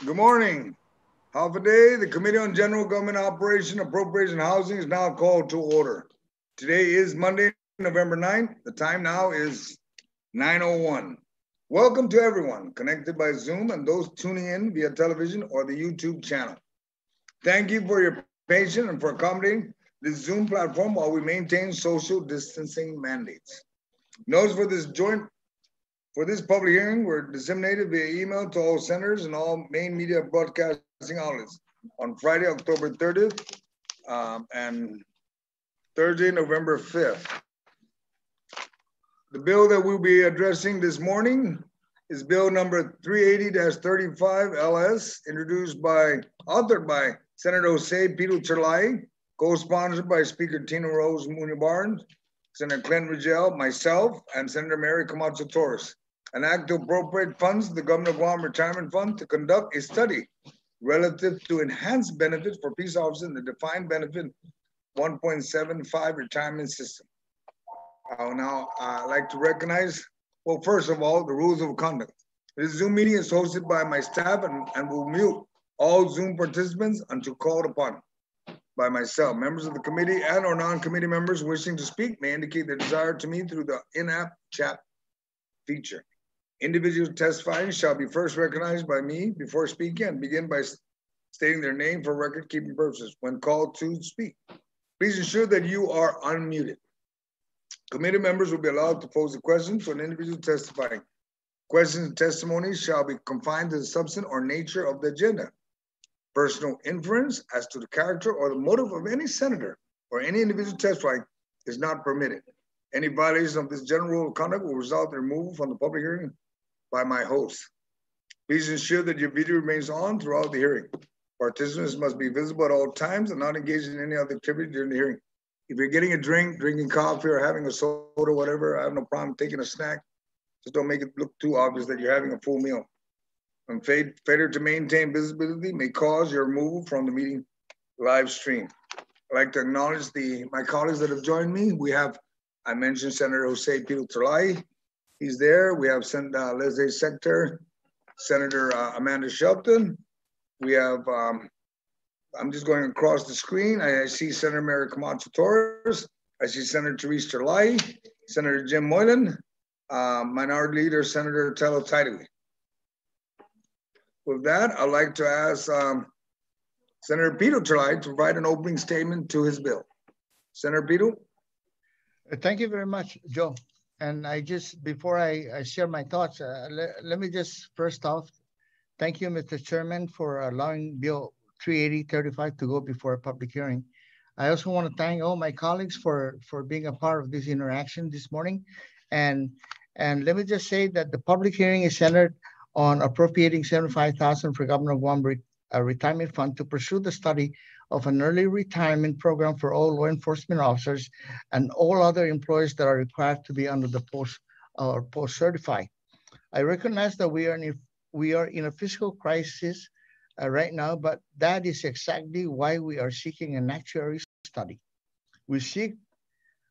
Good morning. Half a day, the Committee on General Government Operation, Appropriation, and Housing is now called to order. Today is Monday, November 9th. The time now is 9:01. Welcome to everyone connected by Zoom and those tuning in via television or the YouTube channel. Thank you for your patience and for accommodating this Zoom platform while we maintain social distancing mandates. Notes for this public hearing were disseminated via email to all senators and all main media broadcasting outlets on Friday, October 30th and Thursday, November 5th. The bill that we'll be addressing this morning is Bill number 380-35 LS, authored by Senator Jose Pito Chirlay, co-sponsored by Speaker Tina Rose Muñoz, Senator Clint Rigel, myself, and Senator Mary Camacho Torres. An act to appropriate funds to the Governor of Guam Retirement Fund to conduct a study relative to enhanced benefits for peace officers in the defined benefit 1.75 retirement system. I would now like to recognize, well, first of all, the rules of conduct. This Zoom meeting is hosted by my staff and will mute all Zoom participants until called upon by myself. Members of the committee and or non-committee members wishing to speak may indicate their desire to me through the in-app chat feature. Individuals testifying shall be first recognized by me before speaking and begin by stating their name for record-keeping purposes when called to speak. Please ensure that you are unmuted. Committee members will be allowed to pose a question to an individual testifying. Questions and testimonies shall be confined to the substance or nature of the agenda. Personal inference as to the character or the motive of any senator or any individual testifying is not permitted. Any violation of this general rule of conduct will result in removal from the public hearing by my host. Please ensure that your video remains on throughout the hearing. Participants must be visible at all times and not engaged in any other activity during the hearing. If you're getting a drink, drinking coffee, or having a soda, whatever, I have no problem taking a snack. Just don't make it look too obvious that you're having a full meal. And failure to maintain visibility may cause your removal from the meeting live stream. I'd like to acknowledge my colleagues that have joined me. I mentioned Senator Jose Pito Chirlay. He's there. We have Senator Leslie Sector, Senator Amanda Shelton. We have, I'm just going across the screen. I see Senator Mary Camacho Torres. I see Senator Therese Chirlay, Senator Jim Moylan, Minority Leader Senator Tello Tidley. With that, I'd like to ask Senator Pito Chirlay to provide an opening statement to his bill. Senator Pito. Thank you very much, Joe. And before I share my thoughts, let me just first off, thank you, Mr. Chairman, for allowing Bill 380-35 to go before a public hearing. I also want to thank all my colleagues for being a part of this interaction this morning. And let me just say that the public hearing is centered on appropriating $75,000 for Governor of Guam Retirement Fund to pursue the study of an early retirement program for all law enforcement officers and all other employees that are required to be under the post-certified. I recognize that we are in a fiscal crisis right now, but that is exactly why we are seeking an actuary study. We seek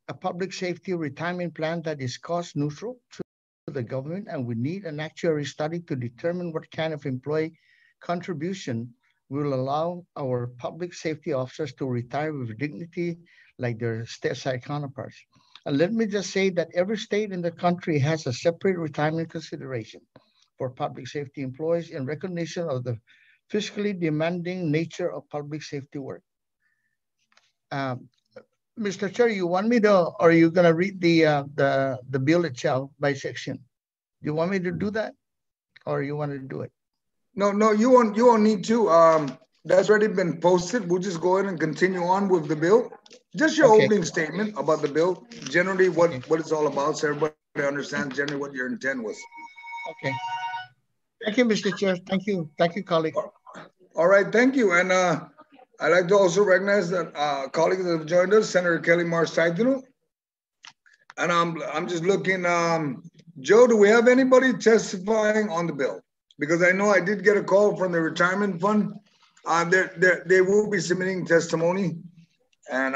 a public safety retirement plan that is cost neutral to the government, and we need an actuary study to determine what kind of employee contribution will allow our public safety officers to retire with dignity like their stateside counterparts. And let me just say that every state in the country has a separate retirement consideration for public safety employees in recognition of the fiscally demanding nature of public safety work. Mr. Chair, you want me to, or are you going to read the bill itself by section? Do you want me to do that, or you want to do it? No, you won't need to. That's already been posted. We'll just go ahead and continue on with the bill. Just your opening statement about the bill, generally what it's all about, so everybody understands generally what your intent was. Okay. Thank you, Mr. Chair. Thank you, colleague. All right, thank you. And I'd like to also recognize that colleagues that have joined us, Senator Kelly Marz-Taitano. And I'm just looking, Joe, do we have anybody testifying on the bill? Because I know I did get a call from the retirement fund. They will be submitting testimony, and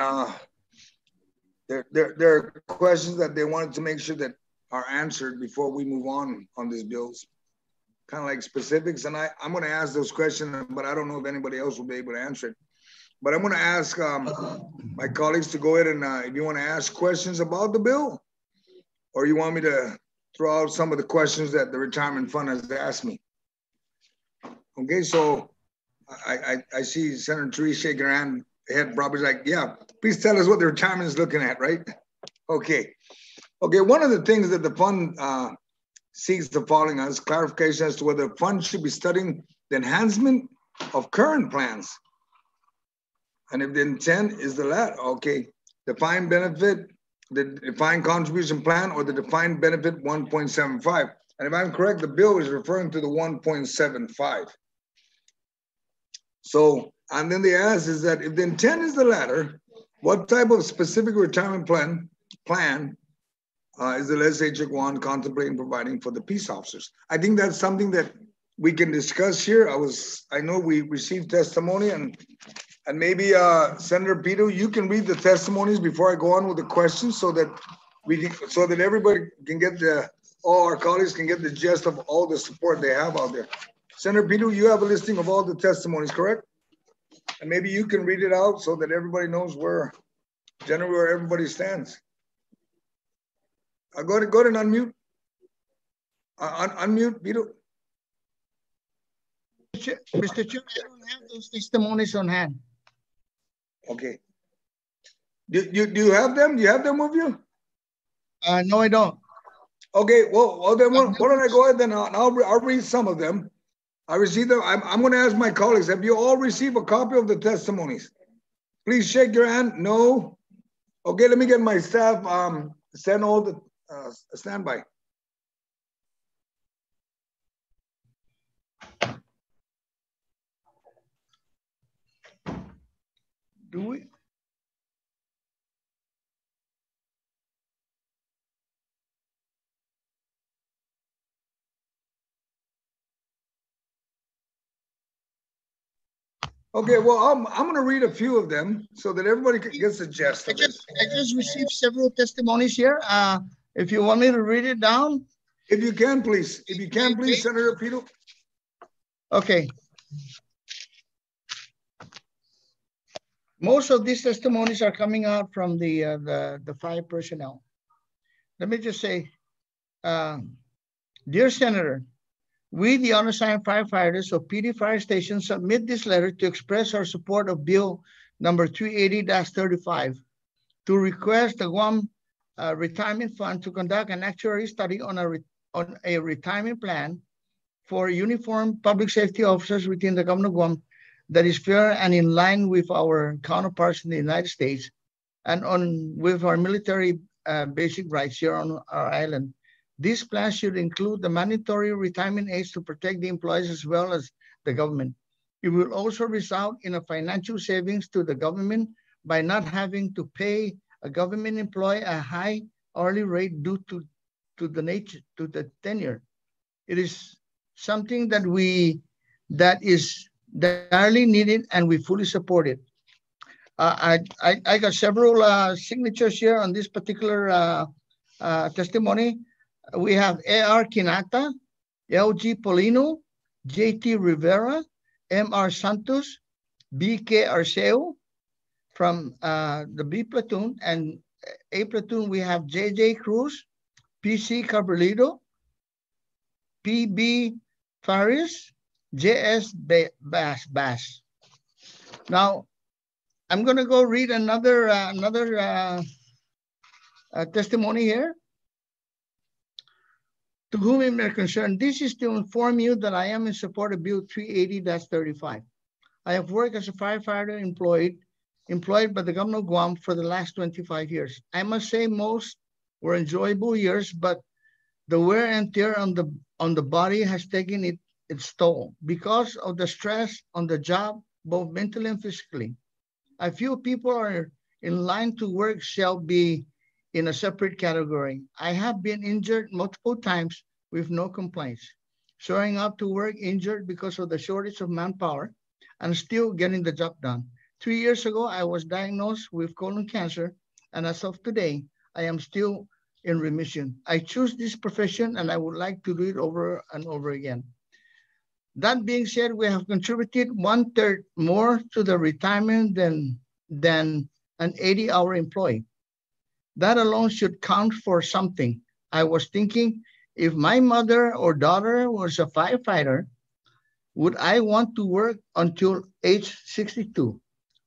there are questions that they wanted to make sure that are answered before we move on these bills. kind of like specifics, and I'm going to ask those questions, but I don't know if anybody else will be able to answer it. But I'm going to ask my colleagues to go ahead and if you want to ask questions about the bill, or you want me to throw out some of the questions that the retirement fund has asked me. Okay, so I see Senator Therese shaking her head. Robert's like, yeah, please tell us what the retirement is looking at, right? Okay. Okay, one of the things that the fund seeks the following is clarification as to whether the fund should be studying the enhancement of current plans. And if the intent is the latter, okay, defined benefit, the defined contribution plan, or the defined benefit 1.75. And if I'm correct, the bill is referring to the 1.75. So, and then they ask is that if the intent is the latter, what type of specific retirement plan is the legislature contemplating providing for the peace officers? I think that's something that we can discuss here. I know we received testimony, and maybe Senator Pito, you can read the testimonies before I go on with the questions, so that everybody can get all our colleagues can get the gist of all the support they have out there. Senator Pito, you have a listing of all the testimonies, correct? And maybe you can read it out so that everybody knows generally where everybody stands. Go ahead and unmute. Unmute, Pito. Mr. Chair, I don't have those testimonies on hand. Okay. Do you have them? Do you have them with you? No, I don't. Okay. Well then why don't I go ahead then? I'll read some of them. I received them. I'm going to ask my colleagues. Have you all received a copy of the testimonies? Please shake your hand. No. Okay. Let me get my staff. Send all the standby. Do we? Okay, well, I'm going to read a few of them so that everybody gets the gist of it. I just received several testimonies here. If you want me to read it down. If you can, please. If you can, please, Senator Pito. Okay. Most of these testimonies are coming out from the fire personnel. Let me just say, dear Senator, we, the unassigned firefighters of PD Fire Station, submit this letter to express our support of Bill number 380-35 to request the Guam Retirement Fund to conduct an actuary study on a retirement plan for uniformed public safety officers within the government of Guam that is fair and in line with our counterparts in the United States and with our military basic rights here on our island. This plan should include the mandatory retirement age to protect the employees as well as the government. It will also result in a financial savings to the government by not having to pay a government employee a high hourly rate due to the tenure. It is something that is direly needed, and we fully support it. I got several signatures here on this particular testimony. We have A.R. Kinata, L.G. Polino, J.T. Rivera, M.R. Santos, B.K. Arceo from the B platoon, and A platoon we have J.J. Cruz, P.C. Carbolito, P.B. Faris, J.S. Bass. Now, I'm going to go read another testimony here. To whom it may concern, this is to inform you that I am in support of Bill 380-35. I have worked as a firefighter employed by the government of Guam for the last 25 years. I must say most were enjoyable years, but the wear and tear on the body has taken its toll because of the stress on the job, both mentally and physically. A few people are in line to work shall be in a separate category. I have been injured multiple times with no complaints. Showing up to work injured because of the shortage of manpower and still getting the job done. 3 years ago, I was diagnosed with colon cancer, and as of today, I am still in remission. I choose this profession and I would like to do it over and over again. That being said, we have contributed 1/3 more to the retirement than an 80-hour employee. That alone should count for something. I was thinking, if my mother or daughter was a firefighter, would I want to work until age 62?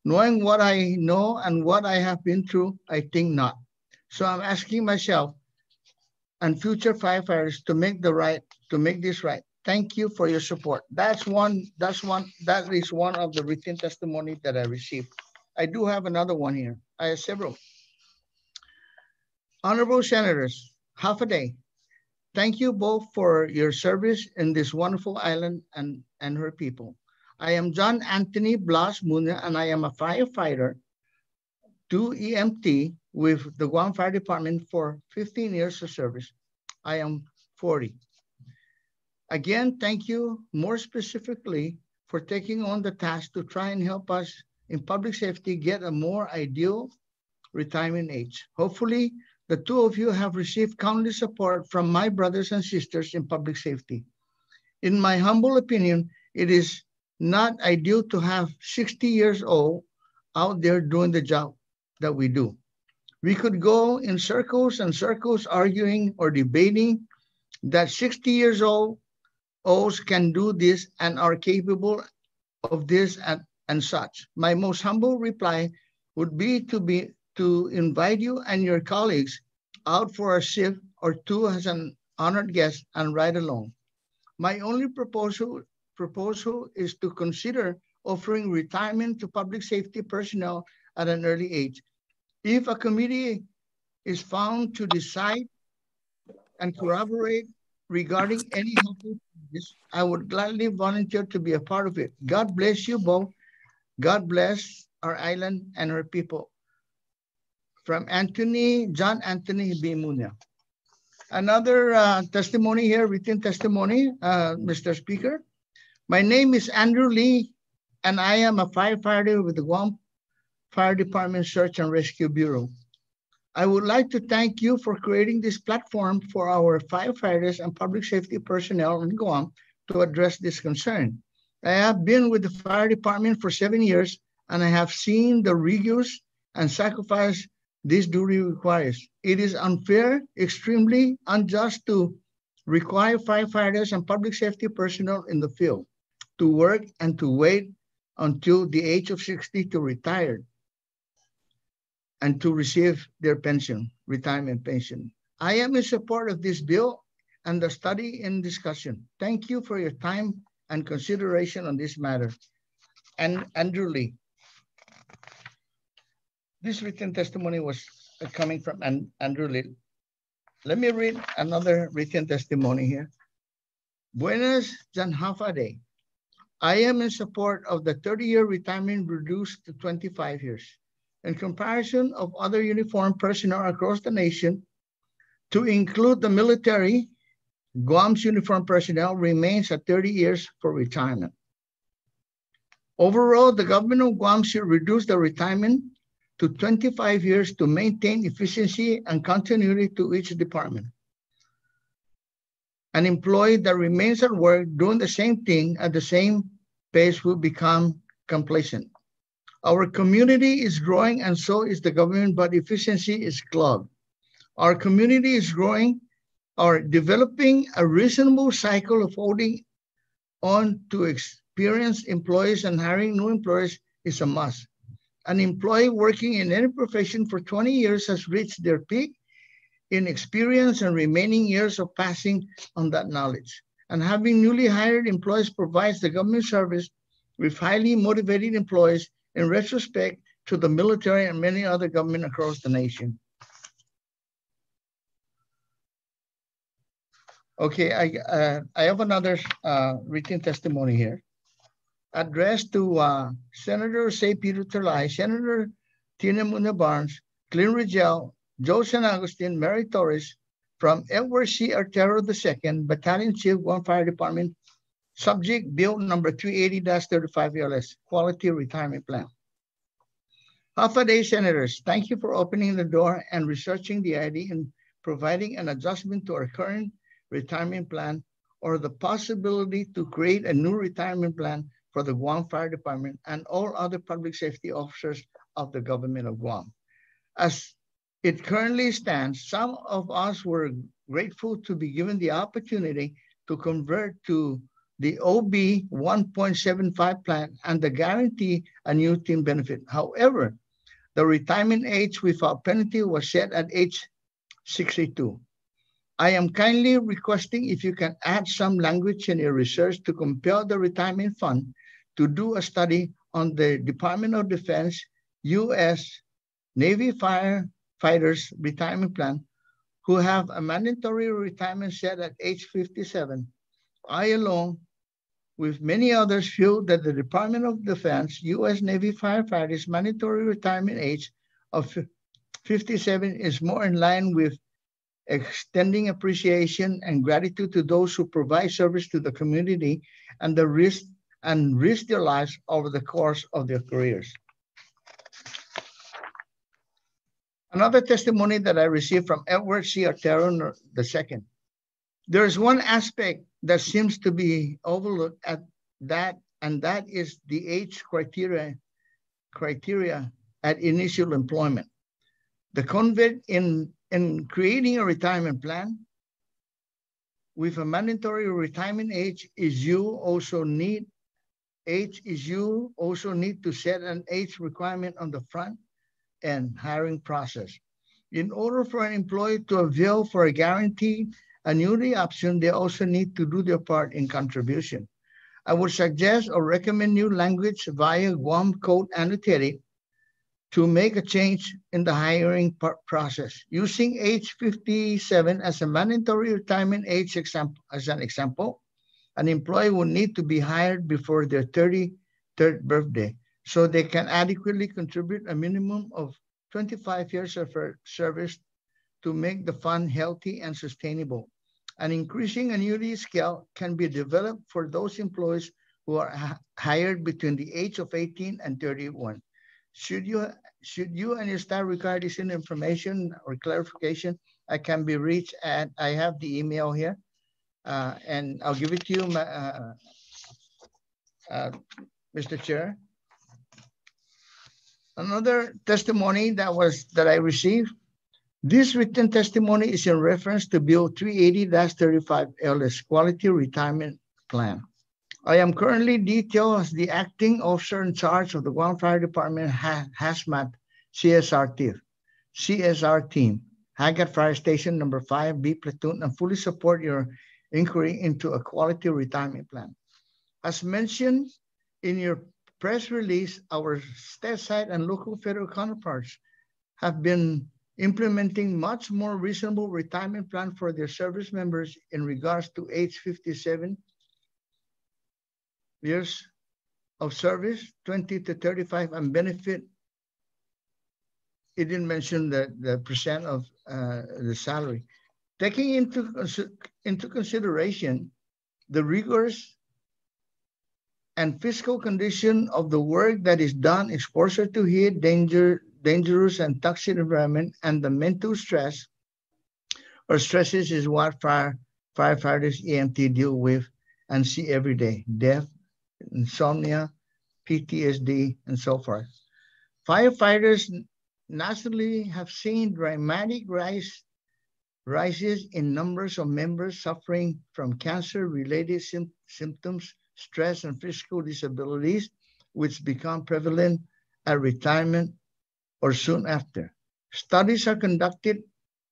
Knowing what I know and what I have been through, I think not. So I'm asking myself and future firefighters to make this right. Thank you for your support. That is one of the written testimony that I received. I do have another one here. I have several. Honorable Senators, half a day. Thank you both for your service in this wonderful island and her people. I am John Anthony Blas Muna, and I am a firefighter, 2 EMT with the Guam Fire Department for 15 years of service. I am 40. Again, thank you more specifically for taking on the task to try and help us in public safety get a more ideal retirement age. Hopefully, the two of you have received countless support from my brothers and sisters in public safety. In my humble opinion, it is not ideal to have 60 years old out there doing the job that we do. We could go in circles and circles arguing or debating that 60 years olds can do this and are capable of this and such. My most humble reply would be to invite you and your colleagues out for a shift or two as an honored guest and ride along. My only proposal is to consider offering retirement to public safety personnel at an early age. If a committee is found to decide and corroborate regarding any helpful changes, I would gladly volunteer to be a part of it. God bless you both. God bless our island and our people. From John Anthony B. Muna. Another testimony here, written testimony, Mr. Speaker. My name is Andrew Lee, and I am a firefighter with the Guam Fire Department Search and Rescue Bureau. I would like to thank you for creating this platform for our firefighters and public safety personnel in Guam to address this concern. I have been with the fire department for 7 years, and I have seen the rigors and sacrifice this duty requires. It is unfair, extremely unjust to require firefighters and public safety personnel in the field to work and to wait until the age of 60 to retire and to receive their pension, retirement pension. I am in support of this bill and the study in discussion. Thank you for your time and consideration on this matter. And Andrew Lee. This written testimony was coming from Andrew Lee. Let me read another written testimony here. Buenas Janhafade. I am in support of the 30-year retirement reduced to 25 years. In comparison of other uniformed personnel across the nation, to include the military, Guam's uniformed personnel remains at 30 years for retirement. Overall, the government of Guam should reduce the retirement to 25 years to maintain efficiency and continuity to each department. An employee that remains at work doing the same thing at the same pace will become complacent. Our community is growing and so is the government, but efficiency is clogged. Our community is growing or developing a reasonable cycle of holding on to experienced employees and hiring new employees is a must. An employee working in any profession for 20 years has reached their peak in experience and remaining years of passing on that knowledge. And having newly hired employees provides the government service with highly motivated employees in retrospect to the military and many other governments across the nation. Okay, I have another written testimony here addressed to Senator Say Peter Terlai, Senator Tina Muna Barnes, Clint Rigel, Joe San Agustin, Mary Torres, from Edward C. Artero II, Battalion Chief, Guam Fire Department, subject Bill number 380-35 LS, Quality Retirement Plan. Half a day, Senators, thank you for opening the door and researching the idea and providing an adjustment to our current retirement plan or the possibility to create a new retirement plan for the Guam Fire Department and all other public safety officers of the government of Guam. As it currently stands, some of us were grateful to be given the opportunity to convert to the OB 1.75 plan and the guarantee annuity benefit. However, the retirement age without penalty was set at age 62. I am kindly requesting if you can add some language in your research to compel the retirement fund to do a study on the Department of Defense U.S. Navy firefighters retirement plan who have a mandatory retirement set at age 57. I alone with many others feel that the Department of Defense U.S. Navy firefighters mandatory retirement age of 57 is more in line with extending appreciation and gratitude to those who provide service to the community and risk their lives over the course of their careers. Another testimony that I received from Edward C. Otero II. There is one aspect that seems to be overlooked at that, and that is the age criteria at initial employment. The convent in creating a retirement plan with a mandatory retirement age is you also need to set an age requirement on the front end hiring process. In order for an employee to avail for a guaranteed annuity option, they also need to do their part in contribution. I would suggest or recommend new language via Guam Code Annotated to make a change in the hiring process. Using age 57 as a mandatory retirement age as an example, an employee will need to be hired before their 33rd birthday so they can adequately contribute a minimum of 25 years of service to make the fund healthy and sustainable. An increasing annuity scale can be developed for those employees who are hired between the age of 18 and 31. Should you and your staff require this information or clarification, I can be reached at, I have the email here, and I'll give it to you, Mr. Chair. Another testimony that I received. This written testimony is in reference to Bill 380-35 LS Quality Retirement Plan. I am currently detailed as the acting officer in charge of the Guam Fire Department HAZMAT CSR team, Hagat Fire Station number 5B Platoon, and fully support your inquiry into a quality retirement plan. As mentioned in your press release, our stateside and local federal counterparts have been implementing much more reasonable retirement plan for their service members in regards to age 57 years of service, 20 to 35, and benefit. It didn't mention the percent of the salary. Taking into consideration the rigorous and physical condition of the work that is done, exposure to heat, dangerous and toxic environment, and the mental stress or stresses is what firefighters EMT deal with and see every day: death, insomnia, PTSD, and so forth. Firefighters naturally have seen dramatic rises in numbers of members suffering from cancer-related symptoms, stress, and physical disabilities, which become prevalent at retirement or soon after. Studies are conducted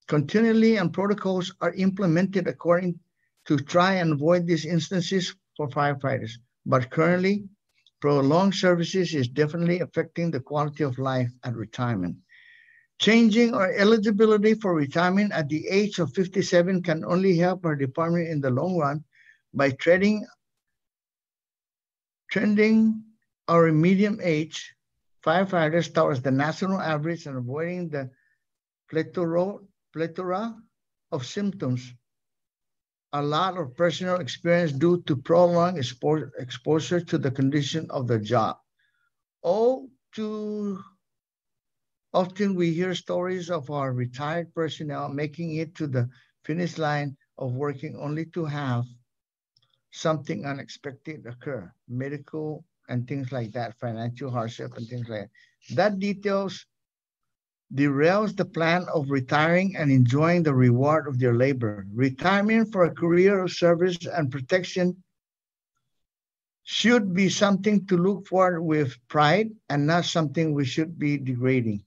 continually and protocols are implemented according to try and avoid these instances for firefighters. But currently, prolonged services is definitely affecting the quality of life at retirement. Changing our eligibility for retirement at the age of 57 can only help our department in the long run by trending our medium age firefighters towards the national average and avoiding the plethora of symptoms. A lot of personal experience due to prolonged exposure to the condition of the job. All too often we hear stories of our retired personnel making it to the finish line of working only to have something unexpected occur, medical and things like that, financial hardship and things like that. That derails the plan of retiring and enjoying the reward of their labor. Retirement for a career of service and protection should be something to look for with pride and not something we should be degrading.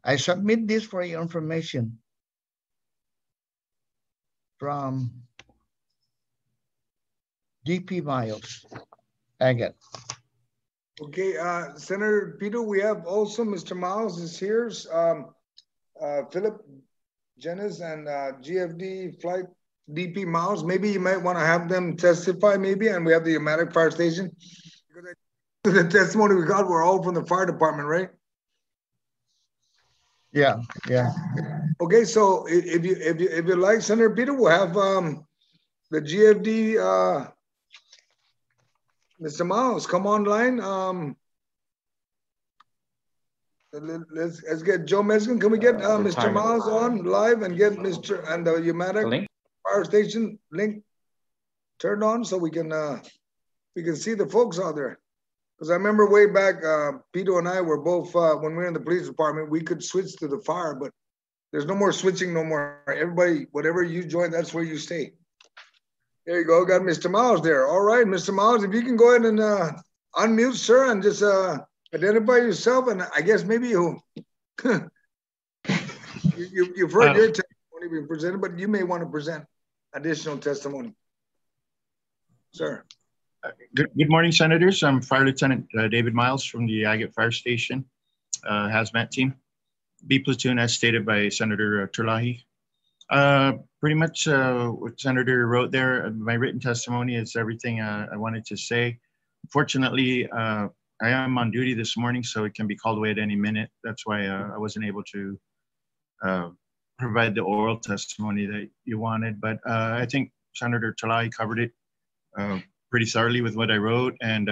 I submit this for your information from DP Miles, Agate. Okay, Senator Peter, we have also Mr. Miles is here. Philip Jennis and GFD Flight DP Miles. Maybe you might want to have them testify, maybe, and we have the Umatic Fire Station. Because the testimony we got were all from the fire department, right? Yeah. Okay, so if you like, Senator Peter, we'll have the GFD Mr. Miles come online. Let's get Joe Meskin. Can we get Mr. Miles on live and get Mr. and the Umatic Fire Station link turned on so we can see the folks out there? Because I remember way back, Peter and I were both when we were in the police department, we could switch to the fire, but there's no more switching no more. Everybody, whatever you join, that's where you stay. There you go. Got Mr. Miles there. All right, Mr. Miles, if you can go ahead and unmute, sir, and just identify yourself. And I guess maybe you've heard your testimony being presented, but you may want to present additional testimony. Sir. Good morning, Senators. I'm Fire Lieutenant David Miles from the Agate Fire Station hazmat team. B platoon as stated by Senator Terlahi. Pretty much what Senator wrote there, my written testimony is everything I wanted to say. Fortunately, I am on duty this morning, so it can be called away at any minute. That's why I wasn't able to provide the oral testimony that you wanted. But I think Senator Terlahi covered it pretty thoroughly with what I wrote, and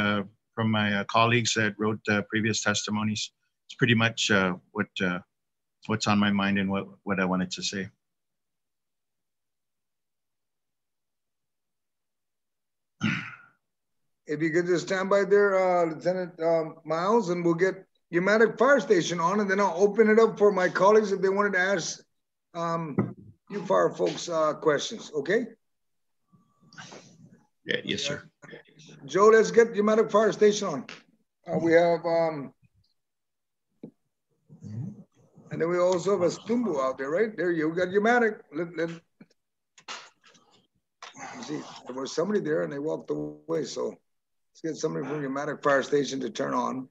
from my colleagues that wrote previous testimonies, it's pretty much what's on my mind and what I wanted to say. If you could just stand by there, Lieutenant Miles, and we'll get Umatic Fire Station on, and then I'll open it up for my colleagues if they wanted to ask you fire folks questions, okay? Yeah, yes, sir. Joe, let's get Umatic Fire Station on. We have, and then we also have a Stumbo out there, right? There you got Umatic. Let see, there was somebody there and they walked away, so let's get somebody from Umatic Fire Station to turn on.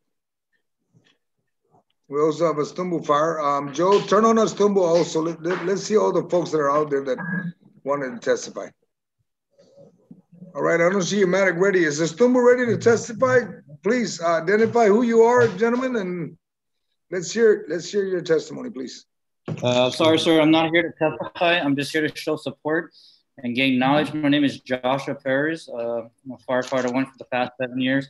We also have a Stumbo Fire. Joe, turn on a Stumbo also. Let's see all the folks that are out there that wanted to testify. All right, I don't see Umatic ready. Is the Stumbo ready to testify? Please identify who you are, gentlemen, and let's hear your testimony, please. Sorry, sir, I'm not here to testify. I'm just here to show support and gain knowledge. My name is Joshua Perez. I'm a firefighter one for the past 7 years.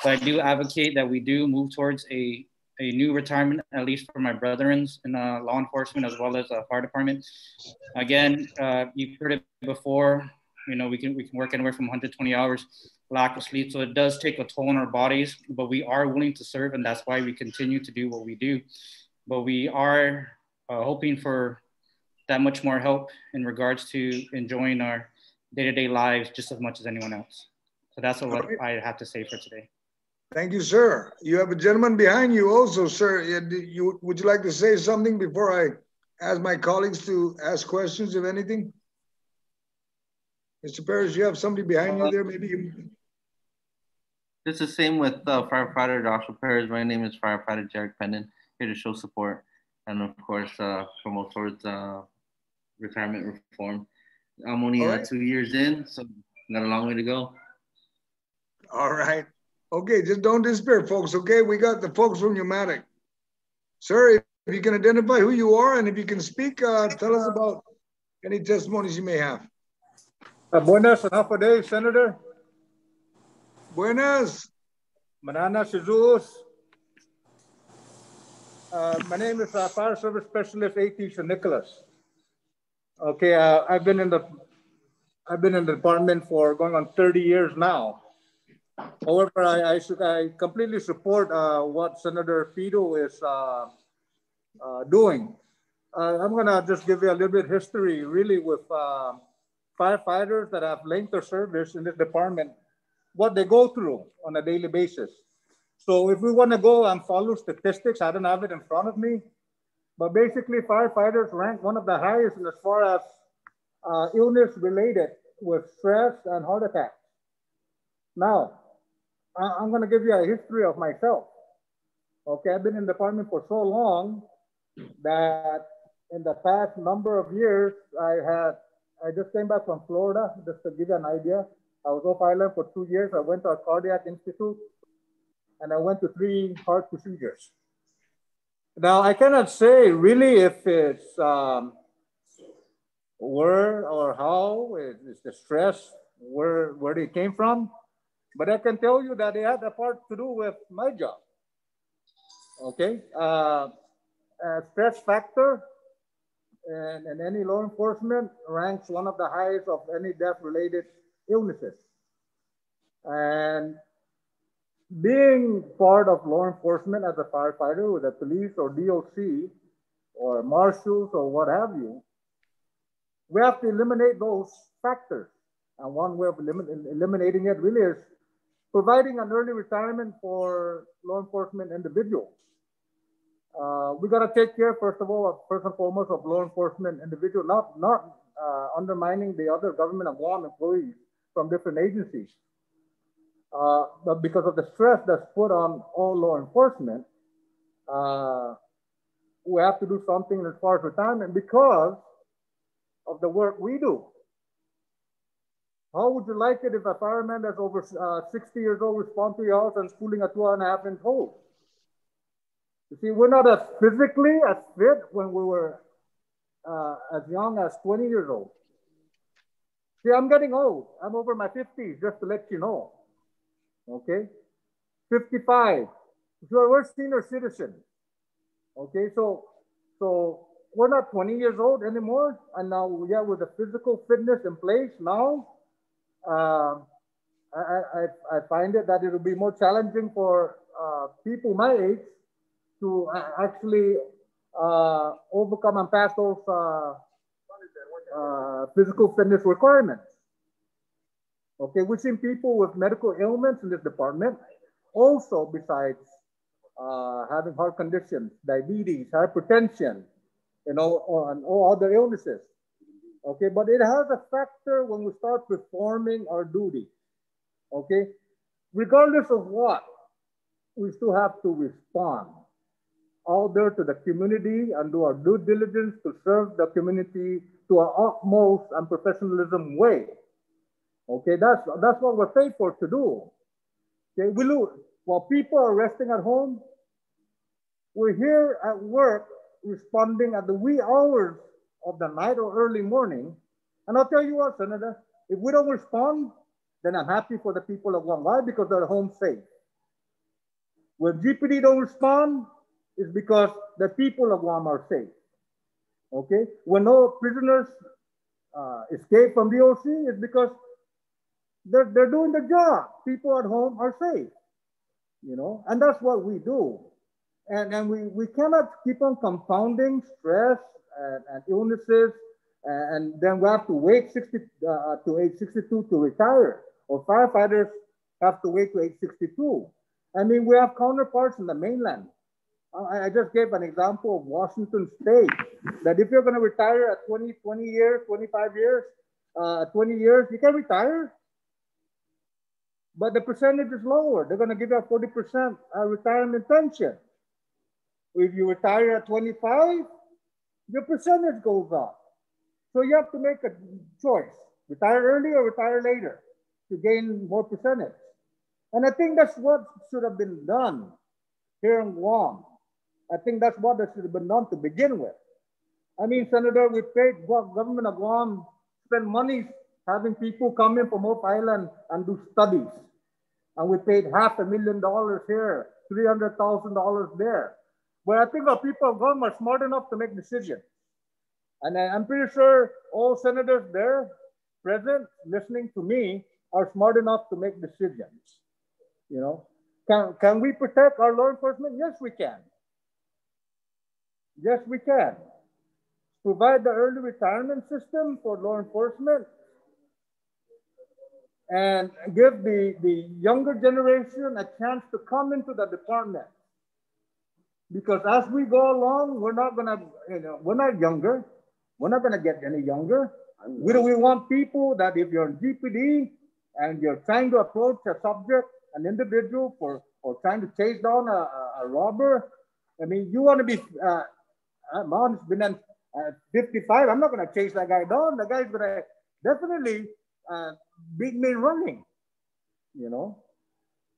But I do advocate that we do move towards a new retirement, at least for my brethren in law enforcement as well as fire department. Again, you've heard it before. You know, we can work anywhere from 120 hours, lack of sleep. So it does take a toll on our bodies, but we are willing to serve, and that's why we continue to do what we do. But we are hoping for that much more help in regards to enjoying our day-to-day lives just as much as anyone else. So that's what I have to say for today. Thank you, sir. You have a gentleman behind you also, sir. Would you like to say something before I ask my colleagues to ask questions, if anything? Mr. Perez, you have somebody behind you there, maybe? It's the same with firefighter Joshua Perez. My name is firefighter Jarek Pendon, here to show support and, of course, promote towards retirement reform. I'm only 2 years in, so got a long way to go. All right. Okay, just don't despair, folks, okay? We got the folks from Umatic. Sir, if you can identify who you are and if you can speak, tell us about any testimonies you may have. Buenas and half a day, Senator. Buenas. Manana Jesus. My name is Fire Service Specialist A.T. Nicholas. Okay, I've been in the I've been in the department for going on 30 years now. However, I completely support what Senator Pito is doing. I'm gonna just give you a little bit of history, really, with firefighters that have length of service in this department, what they go through on a daily basis. So if we want to go and follow statistics, I don't have it in front of me, but basically firefighters rank one of the highest as far as illness related with stress and heart attacks. Now, I'm going to give you a history of myself. Okay, I've been in the department for so long that in the past number of years, I just came back from Florida, just to give you an idea. I was off island for 2 years. I went to a cardiac institute and I went to 3 heart procedures. Now, I cannot say really if it's where or how, is the stress, where it came from, but I can tell you that it had a part to do with my job. Okay, stress factor and any law enforcement ranks one of the highest of any death-related illnesses. And being part of law enforcement as a firefighter with the police or DOC or marshals or what have you, we have to eliminate those factors. And one way of eliminating it really is providing an early retirement for law enforcement individuals. We got to take care, first of all, first and foremost, of law enforcement individuals, not undermining the other government of Guam employees from different agencies. But because of the stress that's put on all law enforcement, we have to do something as far as retirement because of the work we do. How would you like it if a fireman that's over 60 years old responds to your house and schooling a 2.5-inch hole? You see, we're not as physically as fit when we were as young as 20 years old. See, I'm getting old. I'm over my 50s, just to let you know. Okay? 55. So we're senior citizens. Okay, so we're not 20 years old anymore. And now, yeah, with the physical fitness in place now, I find it that it will be more challenging for people my age to actually overcome and pass those physical fitness requirements. Okay, we've seen people with medical ailments in this department, also besides having heart conditions, diabetes, hypertension, you know, and all other illnesses. Okay, but it has a factor when we start performing our duty. Okay, regardless of what, we still have to respond out there to the community and do our due diligence to serve the community to our utmost and professionalism way. Okay, that's what we're paid for to do. Okay, while people are resting at home, we're here at work responding at the wee hours of the night or early morning. And I'll tell you what, Senator, if we don't respond, then I'm happy for the people of Guam. Why? Because they're home safe. When GPD don't respond, it's because the people of Guam are safe. Okay? When no prisoners escape from DOC, it's because they're doing the job. People at home are safe. You know, and that's what we do. And we cannot keep on compounding stress and illnesses, and then we have to wait to age 62 to retire, or firefighters have to wait to age 62. I mean, we have counterparts in the mainland. I just gave an example of Washington State, that if you're going to retire at 20 years, 25 years, 20 years, you can retire. But the percentage is lower. They're going to give you a 40% retirement pension. If you retire at 25, your percentage goes up. So you have to make a choice, retire early or retire later to gain more percentage. And I think that's what should have been done here in Guam. I think that's what should have been done to begin with. I mean, Senator, we paid government of Guam, spend money having people come in from off island and do studies. And we paid $500,000 here, $300,000 there. But I think our people of Guam are smart enough to make decisions. And I'm pretty sure all senators there present listening to me are smart enough to make decisions. You know, can we protect our law enforcement? Yes, we can. Yes, we can. Provide the early retirement system for law enforcement and give the younger generation a chance to come into the department. Because as we go along, we're not gonna, we're not younger. We're not gonna get any younger. We want people that if you're in GPD and you're trying to approach a subject, an individual for trying to chase down a robber, I mean, you want to be, Mon's been at 55. I'm not going to chase that guy down. The guy's going to definitely beat me running, you know.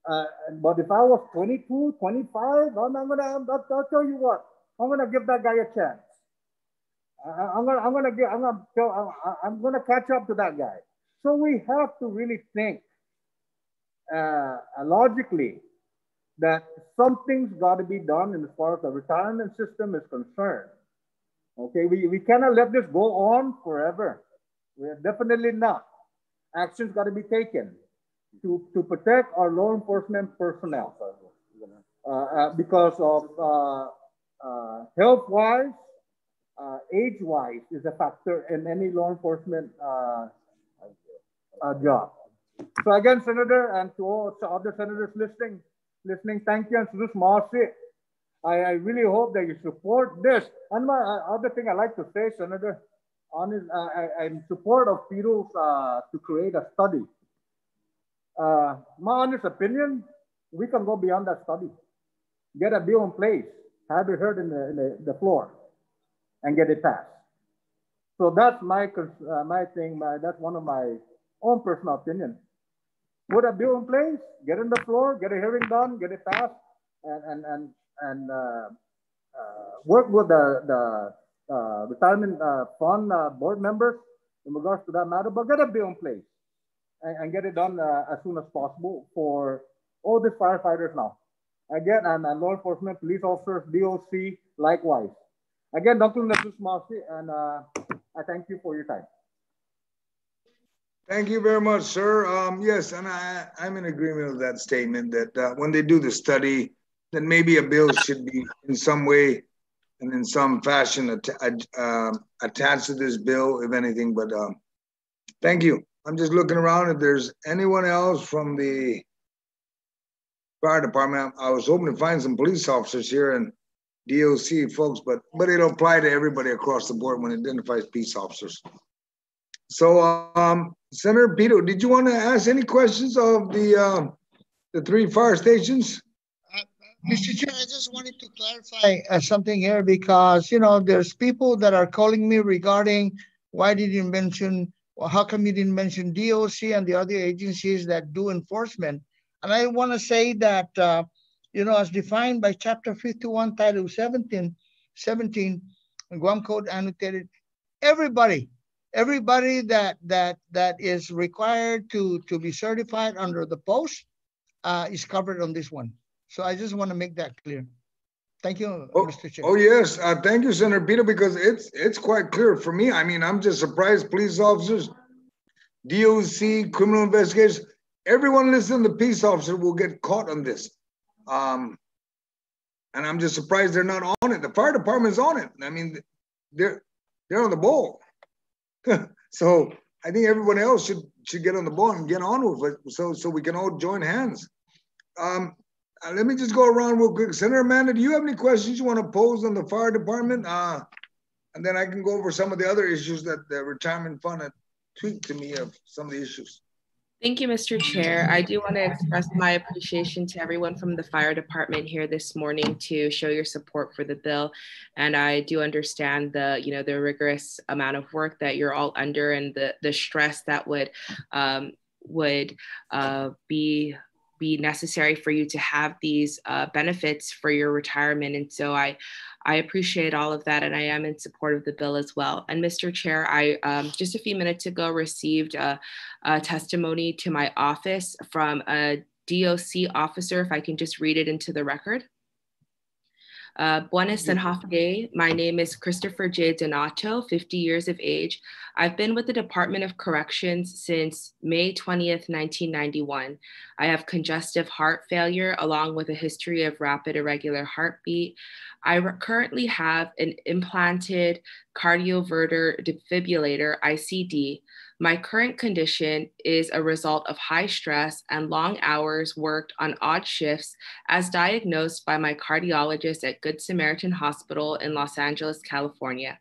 But if I was 22, 25, I'll tell you what, I'm going to give that guy a chance. I'm gonna catch up to that guy. So we have to really think logically that something's got to be done as far as the retirement system is concerned. Okay, we cannot let this go on forever. We're definitely not. Action's got to be taken to protect our law enforcement personnel because of health-wise, age-wise is a factor in any law enforcement job. So again, Senator, and to all other senators listening, thank you. And to this Marcy, I really hope that you support this. And my other thing I like to say, Senator, I'm in support of Peter's to create a study. My honest opinion, we can go beyond that study. Get a bill in place, have it heard in the floor, and get it passed. So that's my thing. That's one of my own personal opinion. Put a bill in place, get in the floor, get a hearing done, get it passed, and work with the retirement fund board members in regards to that matter. But get a bill in place and get it done as soon as possible for all the firefighters now. Again, and law enforcement, police officers, DOC, likewise. Again, Dr. Nasus Masi, and I thank you for your time. Thank you very much, sir. Yes, and I'm in agreement with that statement that when they do the study, then maybe a bill should be in some way and in some fashion attached to this bill, if anything. But thank you. I'm just looking around if there's anyone else from the fire department. I was hoping to find some police officers here and DOC folks, but it'll apply to everybody across the board when it identifies peace officers. So, Senator Pito, did you want to ask any questions of the 3 fire stations? Mr. Chair, I just wanted to clarify something here because, you know, there's people that are calling me regarding why did you mention, well, how come you didn't mention DOC and the other agencies that do enforcement? And I want to say that, you know, as defined by Chapter 51, Title 17, Guam Code annotated, everybody that is required to be certified under the post is covered on this one. So I just want to make that clear. Thank you, Mr. Chair. Oh yes, thank you, Senator Peter, because it's quite clear for me. I mean, I'm just surprised police officers, DOC, criminal investigators, everyone listening to peace officer will get caught on this. And I'm just surprised they're not on it. The fire department's on it. I mean, they're on the ball. So I think everyone else should get on the ball and get on with it so we can all join hands. Let me just go around real quick. Senator Amanda, do you have any questions you want to pose on the fire department? And then I can go over some of the other issues that the retirement fund had tweaked to me of some of the issues. Thank you, Mr. Chair. I do want to express my appreciation to everyone from the fire department here this morning to show your support for the bill. And I do understand the, you know, the rigorous amount of work that you're all under and the stress that would be necessary for you to have these benefits for your retirement. And so I appreciate all of that, and I am in support of the bill as well. And Mr. Chair, I just a few minutes ago received a testimony to my office from a DOC officer, if I can just read it into the record. Buenas and half day. My name is Christopher J. Donato, 50 years of age. I've been with the Department of Corrections since May 20th, 1991. I have congestive heart failure along with a history of rapid irregular heartbeat. I currently have an implanted cardioverter defibrillator, ICD. My current condition is a result of high stress and long hours worked on odd shifts as diagnosed by my cardiologist at Good Samaritan Hospital in Los Angeles, California.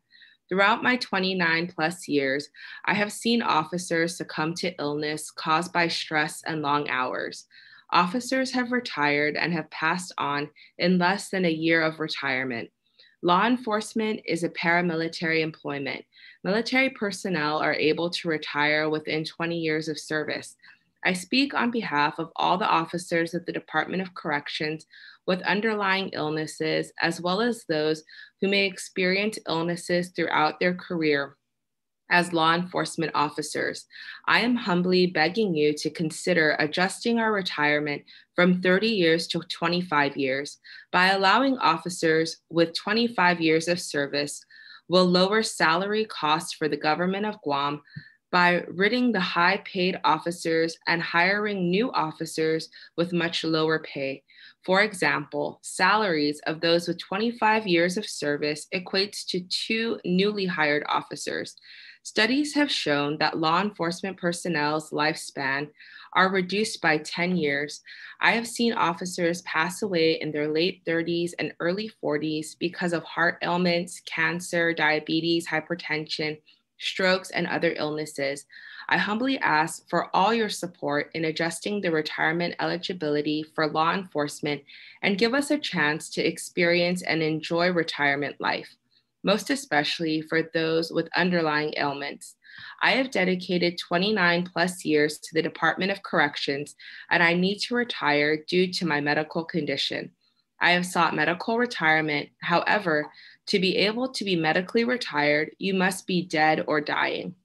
Throughout my 29 plus years, I have seen officers succumb to illness caused by stress and long hours. Officers have retired and have passed on in less than a year of retirement. Law enforcement is a paramilitary employment. Military personnel are able to retire within 20 years of service. I speak on behalf of all the officers of the Department of Corrections with underlying illnesses, as well as those who may experience illnesses throughout their career as law enforcement officers. I am humbly begging you to consider adjusting our retirement from 30 years to 25 years. By allowing officers with 25 years of service will lower salary costs for the government of Guam by ridding the high-paid officers and hiring new officers with much lower pay. For example, salaries of those with 25 years of service equates to 2 newly hired officers. Studies have shown that law enforcement personnel's lifespan are reduced by 10 years. I have seen officers pass away in their late 30s and early 40s because of heart ailments, cancer, diabetes, hypertension, strokes, and other illnesses. I humbly ask for all your support in adjusting the retirement eligibility for law enforcement and give us a chance to experience and enjoy retirement life, most especially for those with underlying ailments. I have dedicated 29 plus years to the Department of Corrections, and I need to retire due to my medical condition. I have sought medical retirement. However, to be able to be medically retired, you must be dead or dying.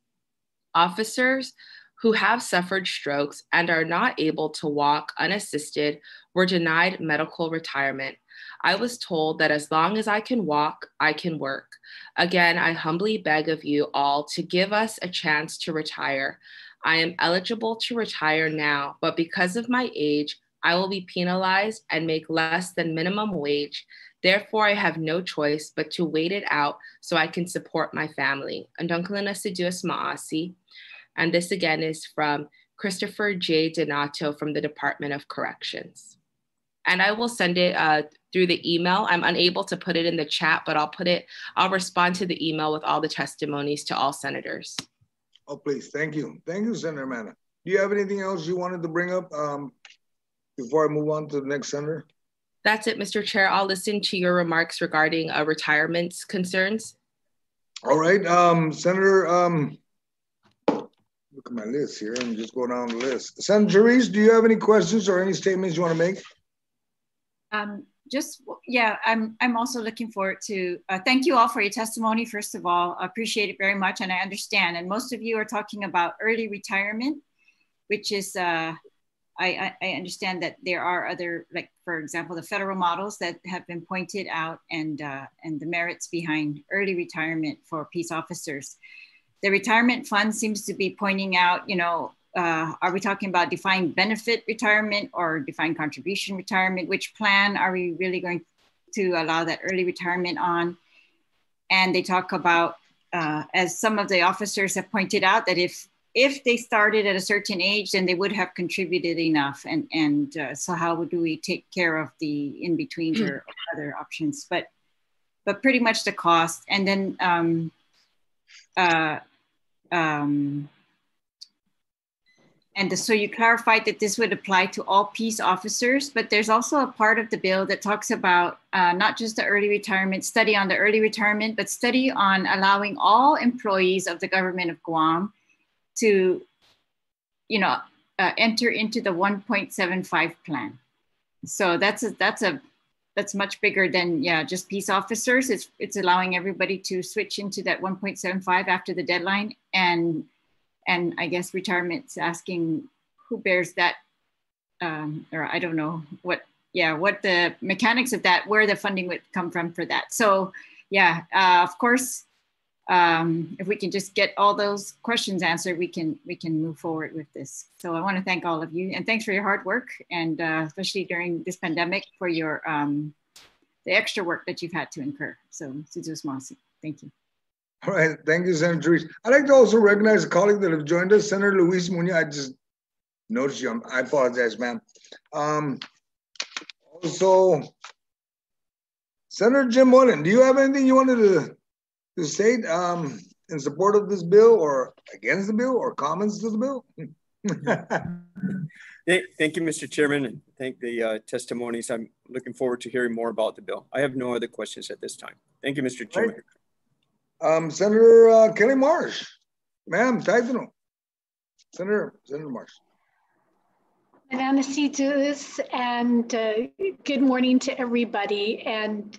Officers who have suffered strokes and are not able to walk unassisted were denied medical retirement. I was told that as long as I can walk, I can work. Again, I humbly beg of you all to give us a chance to retire. I am eligible to retire now, but because of my age, I will be penalized and make less than minimum wage. Therefore, I have no choice but to wait it out so I can support my family. And this again is from Christopher J. Donato from the Department of Corrections. And I will send it through the email. I'm unable to put it in the chat, but I'll respond to the email with all the testimonies to all senators. Oh, please, thank you. Thank you, Senator Mana. Do you have anything else you wanted to bring up before I move on to the next senator? That's it, Mr. Chair. I'll listen to your remarks regarding retirement concerns. All right, Senator, look at my list here. I'm just going down the list. Senator Therese, do you have any questions or any statements you want to make? I'm also looking forward to, thank you all for your testimony. First of all, I appreciate it very much and I understand. And most of you are talking about early retirement, which is, I understand that there are other, like for example, the federal models that have been pointed out and the merits behind early retirement for peace officers. The retirement fund seems to be pointing out, are we talking about defined benefit retirement or defined contribution retirement? Which plan are we really going to allow that early retirement on? And they talk about, as some of the officers have pointed out, that if they started at a certain age, then they would have contributed enough. And so how do we take care of the in-betweens or other options? But pretty much the cost. And then, so you clarified that this would apply to all peace officers, but there's also a part of the bill that talks about not just the early retirement, study on the early retirement, but study on allowing all employees of the government of Guam to, enter into the 1.75 plan. So that's much bigger than just peace officers. It's allowing everybody to switch into that 1.75 after the deadline, and I guess retirement's asking who bears that, or I don't know what yeah, what the mechanics of that, where the funding would come from for that. So yeah, of course, if we can just get all those questions answered, we can move forward with this. So I want to thank all of you, and thanks for your hard work, and especially during this pandemic for your the extra work that you've had to incur. So thank you. All right, thank you, Senator Ruiz. I'd like to also recognize a colleague that have joined us, Senator Luis Munoz. I just noticed you. I apologize, ma'am. Also, Senator Jim Mullen, do you have anything you wanted to state in support of this bill or against the bill or comments to the bill? Thank you, Mr. Chairman, and thank the testimonies. I'm looking forward to hearing more about the bill. I have no other questions at this time. Thank you, Mr. Chairman. Right. Senator Kelly Marsh, ma'am, title. Senator Marsh. And good morning to everybody. And,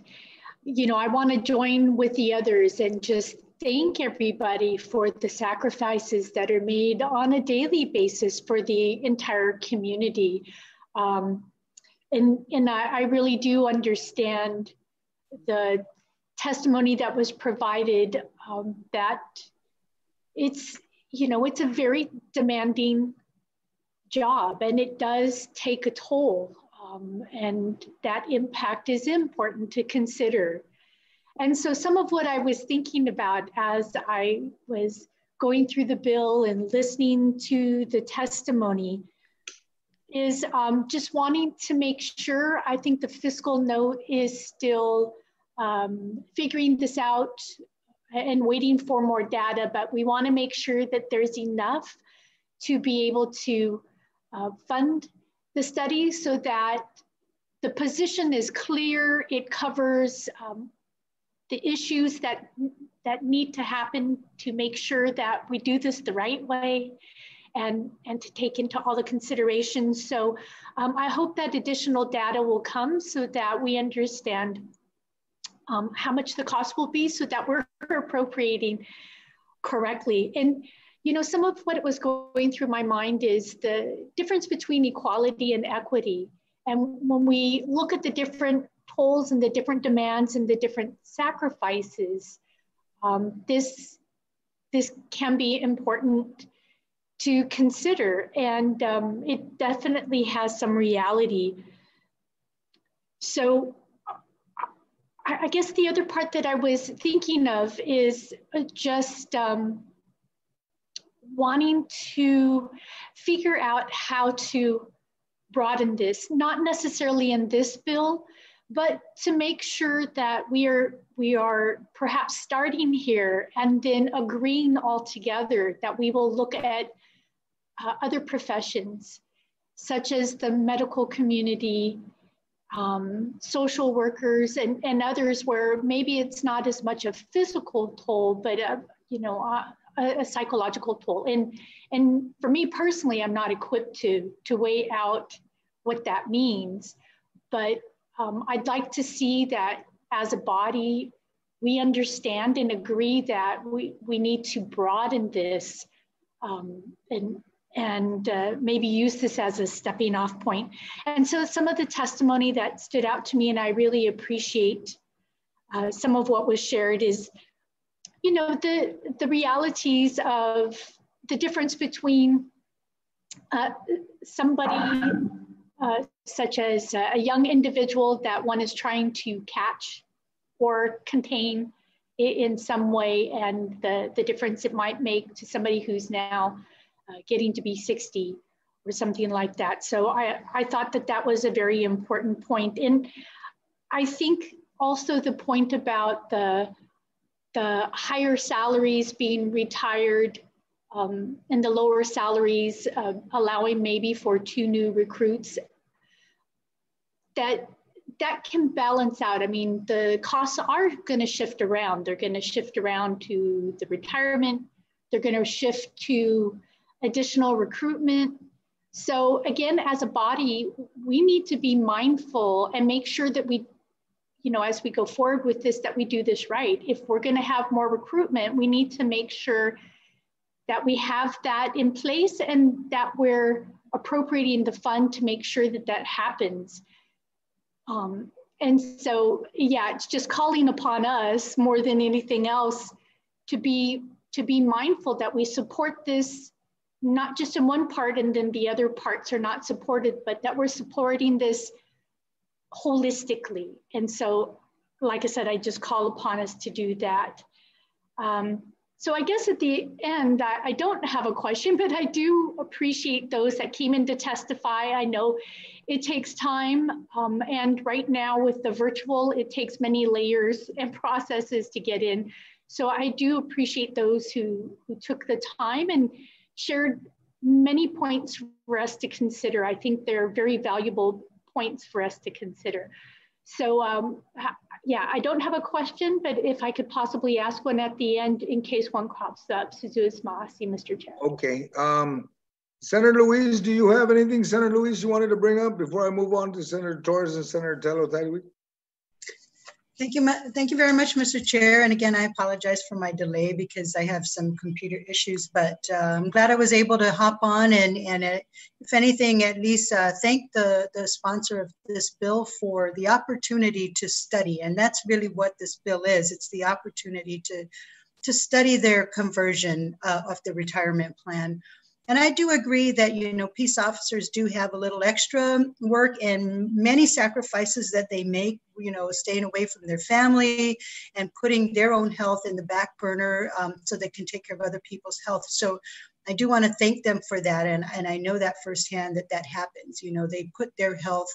you know, I want to join with the others and just thank everybody for the sacrifices that are made on a daily basis for the entire community. And I really do understand the testimony that was provided, that it's, you know, it's a very demanding job and it does take a toll, and that impact is important to consider. And so some of what I was thinking about as I was going through the bill and listening to the testimony is just wanting to make sure, I think the fiscal note is still figuring this out and waiting for more data, but we want to make sure that there's enough to be able to fund the study so that the position is clear, it covers the issues that need to happen to make sure that we do this the right way and to take into all the considerations. So I hope that additional data will come so that we understand how much the cost will be so that we're appropriating correctly. And you know, some of what was going through my mind is the difference between equality and equity. And when we look at the different tolls and the different demands and the different sacrifices, this can be important to consider, and it definitely has some reality. So I guess the other part that I was thinking of is just wanting to figure out how to broaden this, not necessarily in this bill, but to make sure that we are perhaps starting here and then agreeing all together that we will look at other professions, such as the medical community, social workers, and others where maybe it's not as much a physical toll, but you know, a psychological toll. And for me personally, I'm not equipped to weigh out what that means, but I'd like to see that as a body, we understand and agree that we need to broaden this and maybe use this as a stepping off point. And so some of the testimony that stood out to me, and I really appreciate some of what was shared, is, you know, the realities of the difference between somebody such as a young individual that one is trying to catch or contain in some way, and the difference it might make to somebody who's now getting to be 60 or something like that. So I thought that that was a very important point. And I think also the point about the higher salaries being retired and the lower salaries allowing maybe for 2 new recruits, that can balance out. I mean, the costs are going to shift around. They're going to shift around to the retirement. They're going to shift to additional recruitment. So again, as a body, we need to be mindful and make sure that we, you know, as we go forward with this, that we do this right. If we're going to have more recruitment, we need to make sure that we have that in place and that we're appropriating the fund to make sure that that happens. And so, yeah, it's just calling upon us more than anything else to be mindful that we support this, not just in one part and then the other parts are not supported, but that we're supporting this holistically. And so, like I said, I just call upon us to do that. So I guess at the end, I don't have a question, but I do appreciate those that came in to testify. I know it takes time. And right now with the virtual, it takes many layers and processes to get in. So I do appreciate those who took the time and shared many points for us to consider. I think they're very valuable points for us to consider. So yeah, I don't have a question, but if I could possibly ask one at the end in case one crops up. Suzuis Maasi, Mr. Chair. Okay. Senator Luis, do you have anything, Senator Luis, you wanted to bring up before I move on to Senator Torres and Senator Tello-Taiwi? Thank you very much, Mr. Chair. And again, I apologize for my delay because I have some computer issues, but I'm glad I was able to hop on and if anything, at least thank the sponsor of this bill for the opportunity to study. And that's really what this bill is. It's the opportunity to study their conversion of the retirement plan. And I do agree that, you know, peace officers do have a little extra work and many sacrifices that they make, you know, staying away from their family and putting their own health in the back burner so they can take care of other people's health. So I do want to thank them for that. And I know that firsthand that happens, you know, they put their health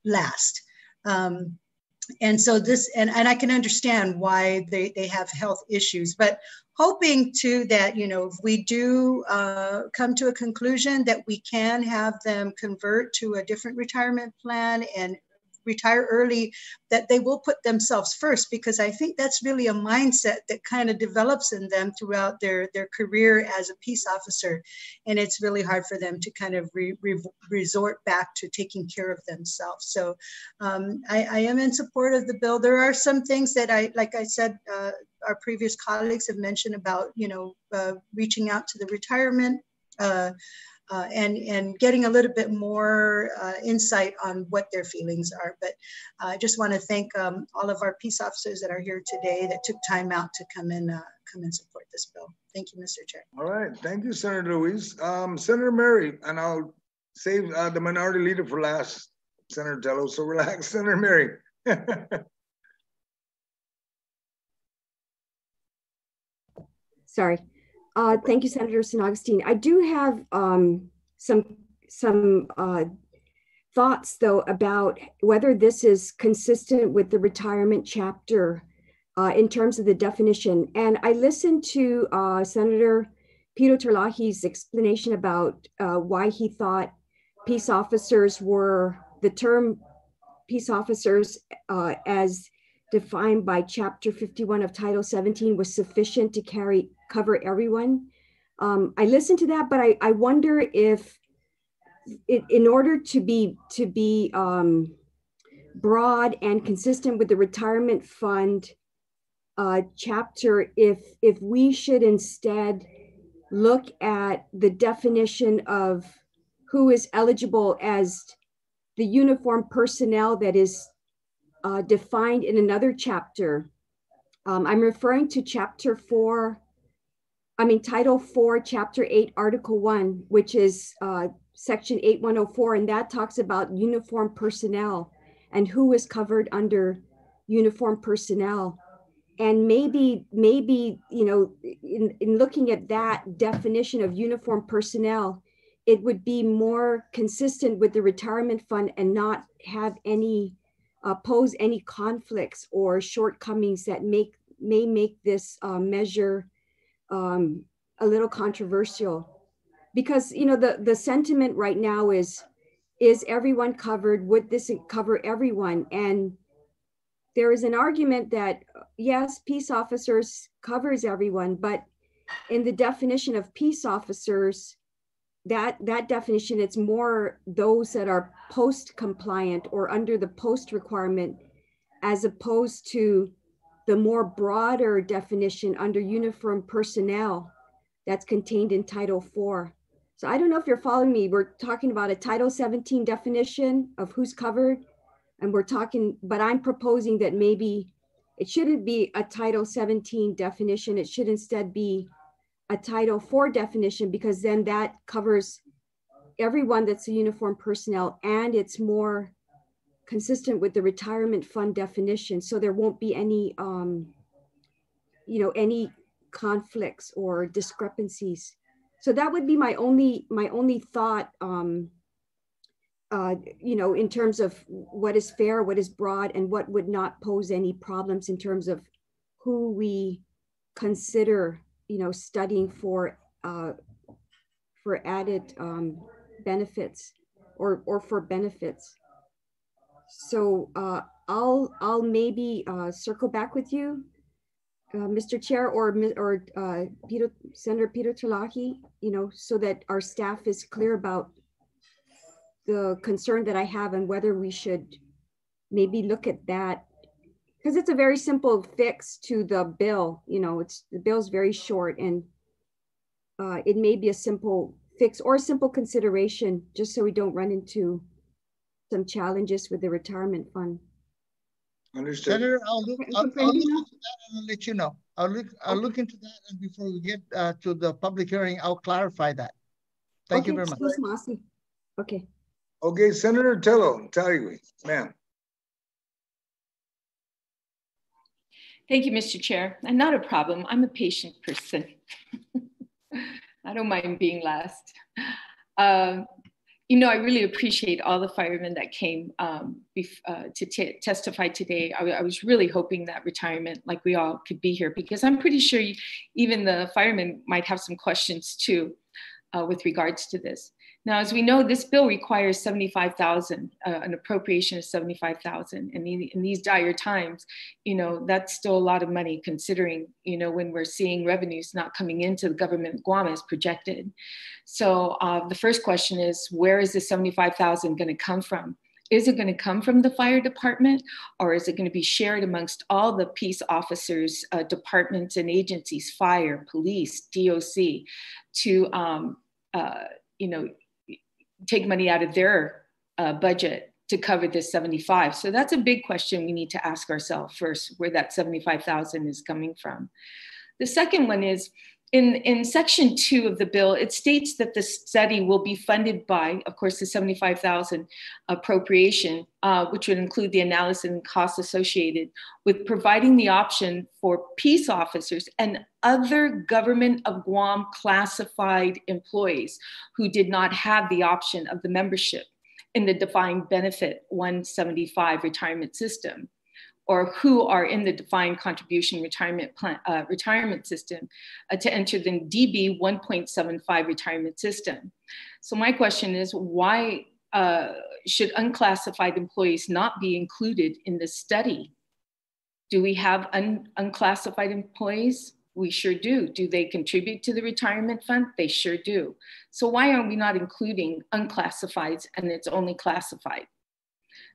last. And so this, and I can understand why they have health issues, but hoping too that, you know, if we do come to a conclusion that we can have them convert to a different retirement plan and retire early, that they will put themselves first, because I think that's really a mindset that kind of develops in them throughout their career as a peace officer. And it's really hard for them to kind of resort back to taking care of themselves. So I am in support of the bill. There are some things that like I said, our previous colleagues have mentioned about, you know, reaching out to the retirement and getting a little bit more insight on what their feelings are. But I just want to thank all of our peace officers that are here today that took time out to come and support this bill. Thank you, Mr. Chair. All right, thank you, Senator Luis. Senator Mary, and I'll save the minority leader for last, Senator Tello, so relax, Senator Mary. Sorry. Thank you, Senator San Agustin. I do have some thoughts, though, about whether this is consistent with the retirement chapter in terms of the definition. And I listened to Senator Peter Terlahi's explanation about why he thought peace officers were, the term peace officers as defined by Chapter 51 of Title 17 was sufficient to cover everyone. I listened to that, but I wonder if in order to be broad and consistent with the retirement fund chapter, if we should instead look at the definition of who is eligible as the uniformed personnel that is defined in another chapter. I'm referring to Title 4, Chapter 8, Article 1, which is Section 8104, and that talks about uniformed personnel and who is covered under uniformed personnel. And maybe you know, in looking at that definition of uniformed personnel, it would be more consistent with the retirement fund and not have any pose any conflicts or shortcomings that may make this measure a little controversial. Because, you know, the sentiment right now is everyone covered? Would this cover everyone? And there is an argument that yes, peace officers covers everyone, but in the definition of peace officers, that definition, it's more those that are post compliant or under the post requirement, as opposed to the more broader definition under uniformed personnel that's contained in Title 4. So I don't know if you're following me. We're talking about a Title 17 definition of who's covered, And we're talking, but I'm proposing that maybe it shouldn't be a Title 17 definition. It should instead be a Title 4 definition, because then that covers everyone that's a uniformed personnel, and it's more consistent with the retirement fund definition. So there won't be any, any conflicts or discrepancies. So that would be my only thought, in terms of what is fair, what is broad, and what would not pose any problems in terms of who we consider, studying for added benefits or for benefits. So I'll maybe circle back with you, Mr. Chair, or Senator Peter Tlahi, so that our staff is clear about the concern that I have and whether we should maybe look at that, because it's a very simple fix to the bill. The bill's very short, and it may be a simple fix or a simple consideration, just so we don't run into some challenges with the retirement fund. Understood. Senator, I'll look into that and I'll let you know. I'll look into that, and before we get to the public hearing, I'll clarify that. Thank you very much. Okay. Okay, Senator Tlahi, ma'am. Thank you, Mr. Chair. And not a problem. I'm a patient person. I don't mind being last. I really appreciate all the firemen that came to testify today. I was really hoping that retirement, like we all, could be here, because I'm pretty sure even the firemen might have some questions too with regards to this. Now, as we know, this bill requires $75,000, an appropriation of $75,000. And in these dire times, that's still a lot of money, considering, when we're seeing revenues not coming into the government of Guam as projected. So the first question is, where is the $75,000 going to come from? Is it going to come from the fire department, or is it going to be shared amongst all the peace officers, departments and agencies, fire, police, DOC, to, take money out of their budget to cover this 75? So that's a big question we need to ask ourselves first, where that 75,000 is coming from. The second one is, in section 2 of the bill, it states that the study will be funded by, of course, the 75,000 appropriation, which would include the analysis and costs associated with providing the option for peace officers and other government of Guam classified employees who did not have the option of the membership in the defined benefit 175 retirement system, or who are in the defined contribution retirement plan, retirement system to enter the DB 1.75 retirement system. So my question is, why should unclassified employees not be included in this study? Do we have unclassified employees? We sure do. Do they contribute to the retirement fund? They sure do. So why are we not including unclassifieds and it's only classified?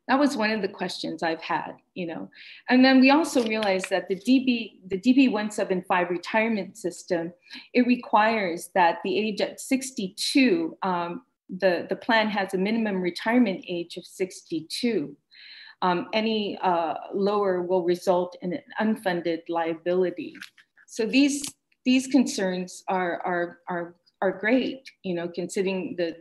That was one of the questions I've had, And then we also realized that the DB 175 retirement system, it requires that the age at 62, the plan has a minimum retirement age of 62. Any lower will result in an unfunded liability. So these concerns are great, considering the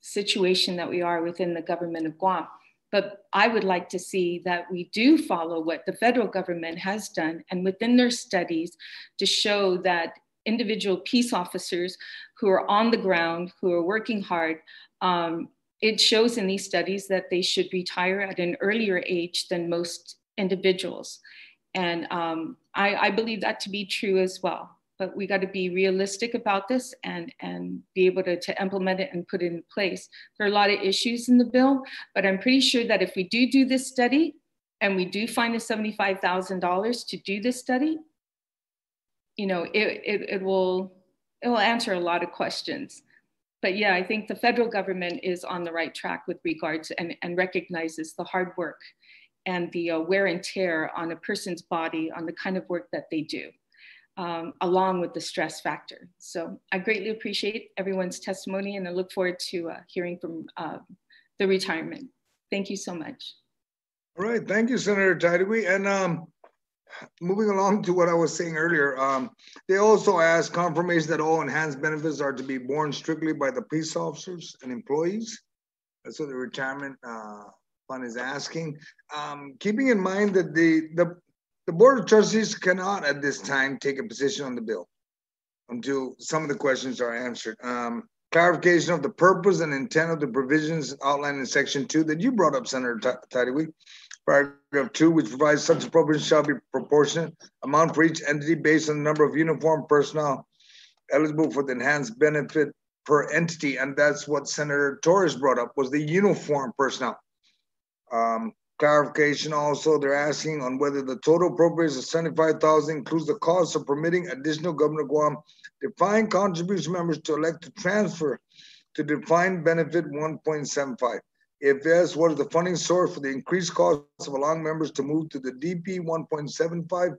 situation that we are within the government of Guam. But I would like to see that we do follow what the federal government has done, and within their studies to show that individual peace officers who are on the ground, who are working hard, it shows in these studies that they should retire at an earlier age than most individuals. And I believe that to be true as well. But we got to be realistic about this and be able to implement it and put it in place. There are a lot of issues in the bill, but I'm pretty sure that if we do this study and we do find the $75,000 to do this study, it will answer a lot of questions. But yeah, I think the federal government is on the right track with regards and recognizes the hard work and the wear and tear on a person's body on the kind of work that they do. Along with the stress factor. So I greatly appreciate everyone's testimony, and I look forward to hearing from the retirement. Thank you so much. All right, thank you, Senator Tyree. And moving along to what I was saying earlier, they also asked confirmation that all enhanced benefits are to be borne strictly by the police officers and employees. That's what the retirement fund is asking. Keeping in mind that the Board of Trustees cannot at this time take a position on the bill until some of the questions are answered. Clarification of the purpose and intent of the provisions outlined in Section 2 that you brought up, Senator Tadiwi. Paragraph 2, which provides such appropriation shall be proportionate amount for each entity based on the number of uniformed personnel eligible for the enhanced benefit per entity. And that's what Senator Torres brought up, was the uniformed personnel. Clarification also, they're asking on whether the total appropriation of $75,000 includes the cost of permitting additional Governor Guam defined contribution members to elect to transfer to defined benefit 1.75. If yes, what is the funding source for the increased cost of allowing members to move to the DP 1.75?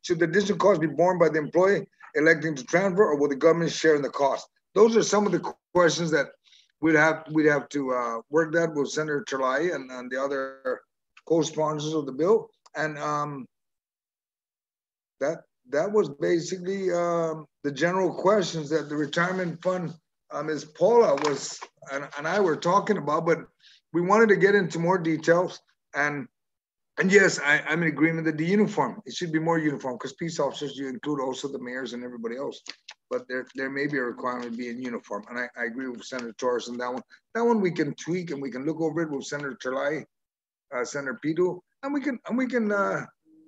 Should the additional cost be borne by the employee electing to transfer, or will the government share in the cost? Those are some of the questions that we'd have to work that with Senator Terlai and the other co-sponsors of the bill. And that was basically the general questions that the retirement fund, Ms. Paula was and I were talking about, but we wanted to get into more details. And yes, I'm in agreement that the uniform, it should be more uniform, because peace officers, you include also the mayors and everybody else. But there may be a requirement to be in uniform. And I agree with Senator Torres on that one. That one we can tweak and we can look over it with Senator Terlai, Senator Pito, and we can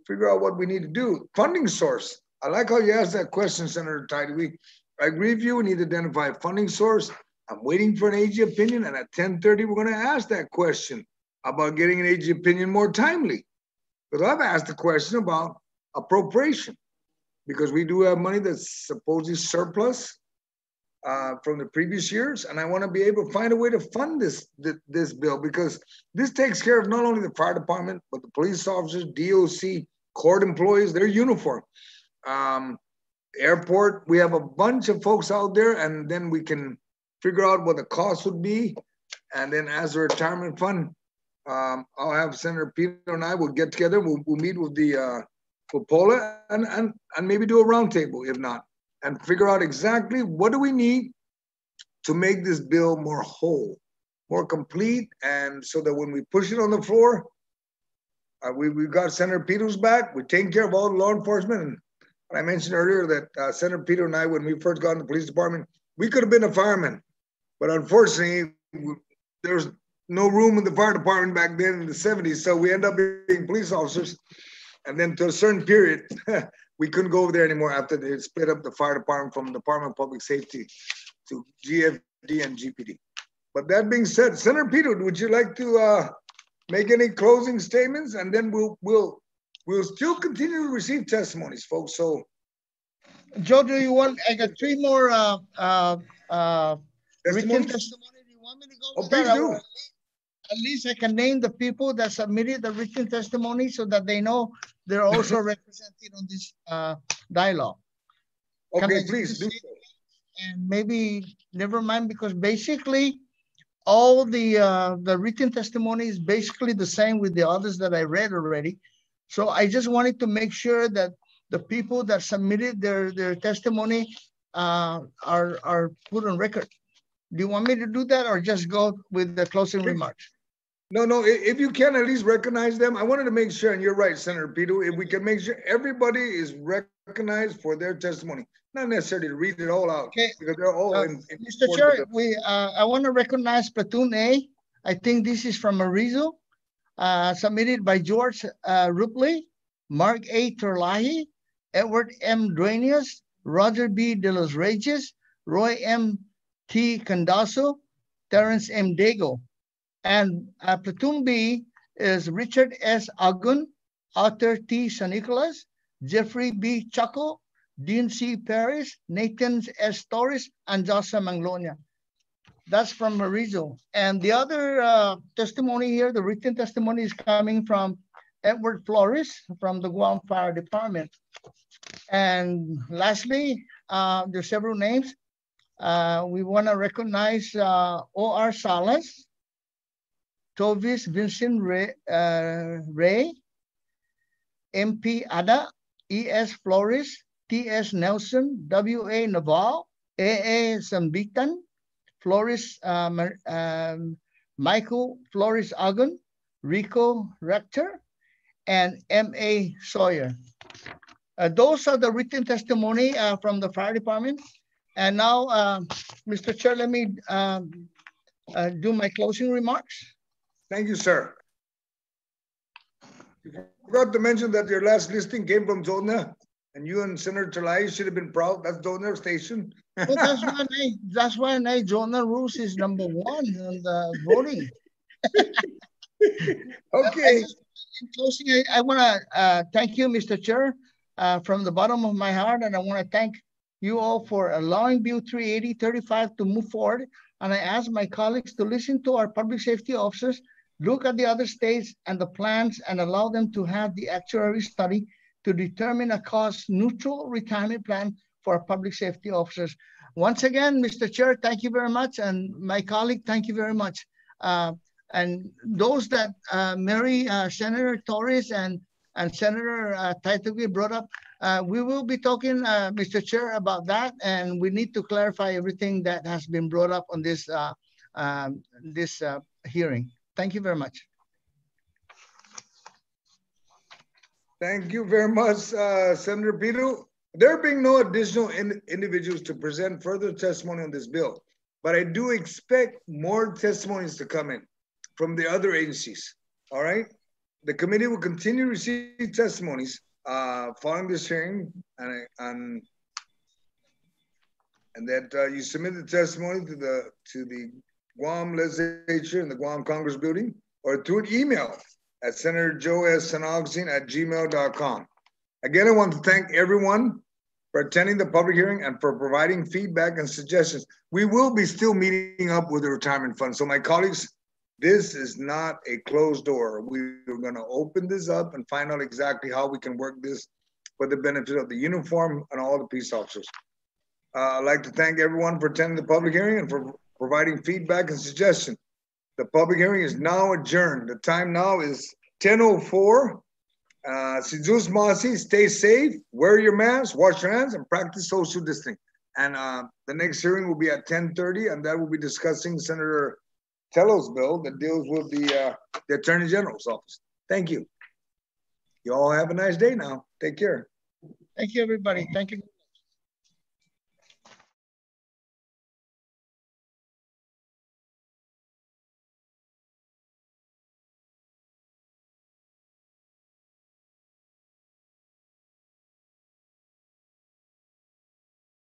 figure out what we need to do. Funding source. I like how you asked that question, Senator Tyree. I agree with you. We need to identify a funding source. I'm waiting for an AG opinion, and at 10:30, we're going to ask that question about getting an AG opinion more timely. Because I've asked the question about appropriation, because we do have money that's supposedly surplus from the previous years, and I want to be able to find a way to fund this bill, because this takes care of not only the fire department, but the police officers, DOC, court employees, their uniform. Airport, we have a bunch of folks out there, and then we can figure out what the cost would be. And then as a retirement fund, I'll have Senator Peter and I will get together. We'll meet with with Paula and maybe do a roundtable, if not, and figure out exactly what do we need to make this bill more whole, more complete, and so that when we push it on the floor, we've got Senator Peter's back. We're taking care of all the law enforcement. And I mentioned earlier that Senator Peter and I, when we first got in the police department, we could have been a fireman, but unfortunately, there's no room in the fire department back then in the 70s. So we end up being police officers. And then to a certain period, we couldn't go over there anymore after they split up the fire department from the Department of Public Safety to GFD and GPD. But that being said, Senator Peter, would you like to make any closing statements? And then we'll still continue to receive testimonies, folks. So, Joe, do you want? I got 3 more written testimony. Do you want me to go? Oh, please do. At least I can name the people that submitted the written testimony so that they know they're also represented on this dialogue. Okay, please do so. And maybe never mind, because basically all the written testimony is basically the same with the others that I read already. So I just wanted to make sure that the people that submitted their testimony are put on record. Do you want me to do that, or just go with the closing remarks? No, if you can at least recognize them. I wanted to make sure, and you're right, Senator Peter, if we can make sure everybody is recognized for their testimony, not necessarily to read it all out, okay, because they're all in Mr. Chair, I want to recognize Platoon A. I think this is from Marizo, submitted by George Rupley, Mark A. Terlahi, Edward M. Duenas, Roger B. de los Reyes, Roy M. T. Candazo, Terrence M. Dago. And Platoon B is Richard S. Agun, Arthur T. San Nicolas, Jeffrey B. Chaco, Dean C. Perez, Nathan S. Torres, and Joshua Manglonia. That's from Marizo. And the other testimony here, the written testimony, is coming from Edward Flores from the Guam Fire Department. And lastly, there's several names. We want to recognize O.R. Salas, Tovis Vincent Ray, MP Ada, E.S. Flores, T.S. Nelson, W.A. Naval, A.A. Sambitan, Flores, Michael Flores Agun, Rico Rector, and M.A. Sawyer. Those are the written testimony from the fire department. And now, Mr. Chair, let me do my closing remarks. Thank you, sir. You forgot to mention that your last listing came from Zona, and you and Senator Talai should have been proud. That's Zona Station. Well, that's why Zona Rules is #1 on the voting. Okay. In closing, I want to thank you, Mr. Chair, from the bottom of my heart, and I want to thank you all for allowing Bill 380-35 to move forward. And I ask my colleagues to listen to our public safety officers, look at the other states and the plans, and allow them to have the actuary study to determine a cost-neutral retirement plan for our public safety officers. Once again, Mr. Chair, thank you very much. And my colleague, thank you very much. And those that Mary, Senator Torres and Senator Taitugui brought up, we will be talking, Mr. Chair, about that, and we need to clarify everything that has been brought up on this hearing. Thank you very much. Thank you very much, Senator Piru. There being no additional individuals to present further testimony on this bill, but I do expect more testimonies to come in from the other agencies, all right? The committee will continue to receive testimonies following this hearing, and that you submit the testimony to the Guam Legislature in the Guam Congress building, or through an email at senatorjoe.sanaugsin@gmail.com. Again, I want to thank everyone for attending the public hearing and for providing feedback and suggestions. We will be still meeting up with the retirement fund. So my colleagues, this is not a closed door. We're going to open this up and find out exactly how we can work this for the benefit of the uniform and all the peace officers. I'd like to thank everyone for attending the public hearing and for providing feedback and suggestions. The public hearing is now adjourned. The time now is 10:04. Si Zeus Masi, stay safe, wear your mask, wash your hands, and practice social distancing. And the next hearing will be at 10:30, and that will be discussing Senator Tello's bill that deals with the Attorney General's office. Thank you. You all have a nice day now. Take care. Thank you, everybody. Thank you.